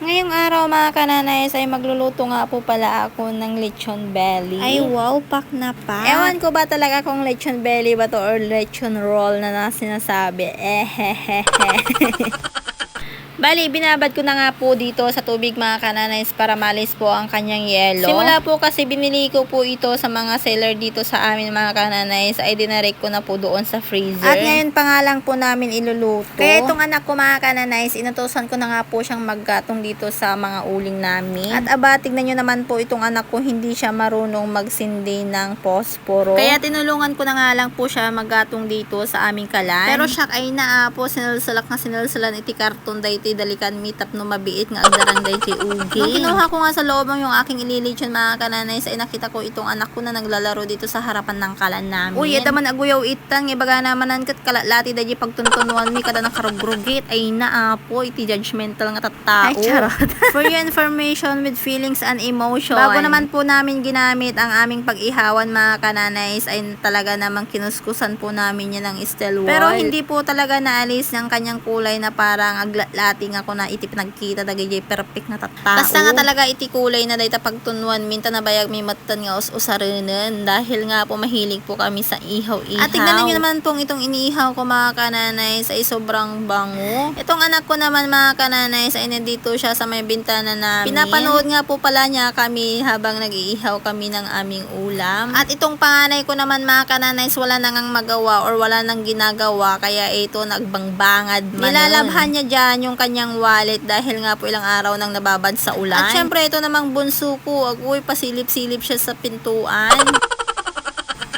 Ngayong araw mga kananays ay magluluto nga po pala ako ng lechon belly. Ay wow, pak na pak. Ewan ko ba talaga kung lechon belly ba to or lechon roll na sinasabi. Ehehehe. Bali, binabad ko na nga po dito sa tubig mga kananays para malis po ang kanyang yelo. Simula po kasi binili ko po ito sa mga seller dito sa amin mga kananays ay dinarek ko na po doon sa freezer. At ngayon pa nga lang po namin iluluto. Kaya itong anak ko mga kananays, inutusan ko na nga po siyang maggatong dito sa mga uling namin. At aba, tignan nyo naman po itong anak ko, hindi siya marunong magsindi ng posporo. Kaya tinulungan ko na nga lang po siya maggatong dito sa aming kalan. Pero siya ay naa po, sinalsalak na sinalsalan iti karton dahi dalikan mitap no mabiit nga agdarang day kay ugi. Nung kinuha ko nga sa loob yung aking ililechon mga kananays ay nakita ko itong anak ko na naglalaro dito sa harapan ng kalan namin. Uy, ita man aguyaw itan ibaga naman kat kalalati dahi pagtuntunuan mi kada nakarugrugit ay naapo iti judgmental nga tattao. Ay charot. For your information with feelings and emotion. Bago naman po namin ginamit ang aming pag-ihawan mga kananays ay talaga namang kinuskusan po namin yan ng steel wool. Pero hindi po talaga naalis ng kanyang kulay na parang aglalat nga ko na iti pinagkita dagay perfect na tattao. Basta nga talaga iti kulay na dayta pagtunuan minta na bayag may matan nga usarenen dahil nga po mahilig po kami sa ihaw-ihaw. At tignan niyo naman pong itong iniihaw ko mga kananays ay sobrang bango. Itong anak ko naman mga kananays ay nandito siya sa may bintana namin. Pinapanood nga po pala niya kami habang nag-iihaw kami ng aming ulam. At itong panganay ko naman mga kananays wala nang magawa or wala nang ginagawa kaya ito nagbangbangad man. Nilalabhan niya dyan yung kanyang wallet dahil nga po ilang araw nang nababad sa ulan. At syempre ito namang bunso ko, agoy pasilip-silip siya sa pintuan.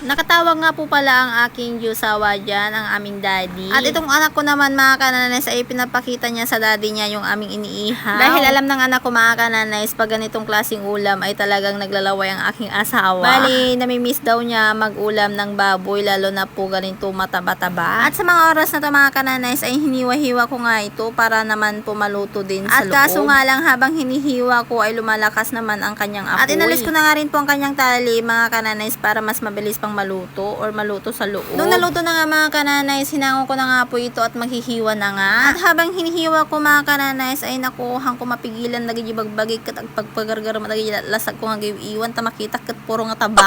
Nakatawag nga po pala ang aking Diyosawa dyan, ang aming daddy. At itong anak ko naman mga kananays ay pinapakita niya sa daddy niya yung aming iniihaw. Dahil alam ng anak ko mga kananays pag ganitong klaseng ulam ay talagang naglalaway ang aking asawa. Bali, namimiss daw niya mag-ulam ng baboy lalo na po ganito mataba-taba. At sa mga oras na ito mga kananays ay hiniwa-hiwa ko nga ito para naman po maluto din sa loob. At kaso nga lang habang hinihiwa ko ay lumalakas naman ang kanyang apoy. At inalis ko na nga rin po ang kanyang tali mga kananays para mas mabilis pang maluto or maluto sa loob. Nung naluto na nga mga kananays, hinangon ko na nga po ito at maghihiwa na nga. At habang hinihiwa ko mga kananays ay nakuhang ko mapigilan naging bagbagig kat pagpagargar matagay lasag ko nga iwan ta makita kat puro nga taba.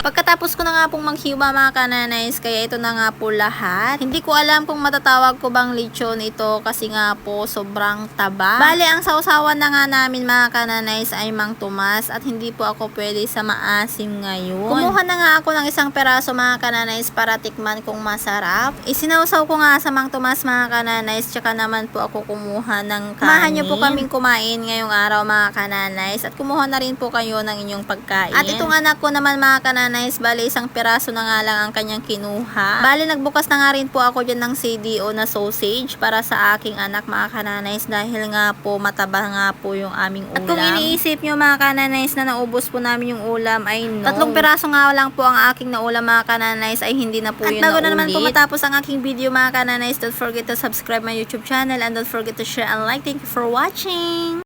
Pagkatapos ko na nga pong maghiwa mga kananays, kaya ito na nga po lahat. Hindi ko alam kung matatawag ko bang lechon ito kasi nga po sobrang taba. Bale, ang sausawan na nga namin mga kananays ay Mang Tomas at hindi po ako pwede sa maasim ngayon. Kumuha na nga ako ng isang peraso mga kananays para tikman kung masarap. Isinausaw ko nga sa Mang Tomas mga kananays, tsaka naman po ako kumuha ng kanin. Samahan niyo po kaming kumain ngayong araw mga kananays at kumuha na rin po kayo ng inyong pagkain. At itong anak ko naman mga kananays, bali isang piraso na nga lang ang kanyang kinuha. Bali nagbukas na nga rin po ako dyan ng CDO na sausage para sa aking anak mga kananays dahil nga po mataba nga po yung aming ulam. At kung iniisip nyo mga kananays na naubos po namin yung ulam ay no. 3 piraso nga lang po ang aking naulam mga kananays ay hindi na po yun naulit. At bago na naman po matapos ang aking video mga kananays, don't forget to subscribe my YouTube channel and don't forget to share and like. Thank you for watching!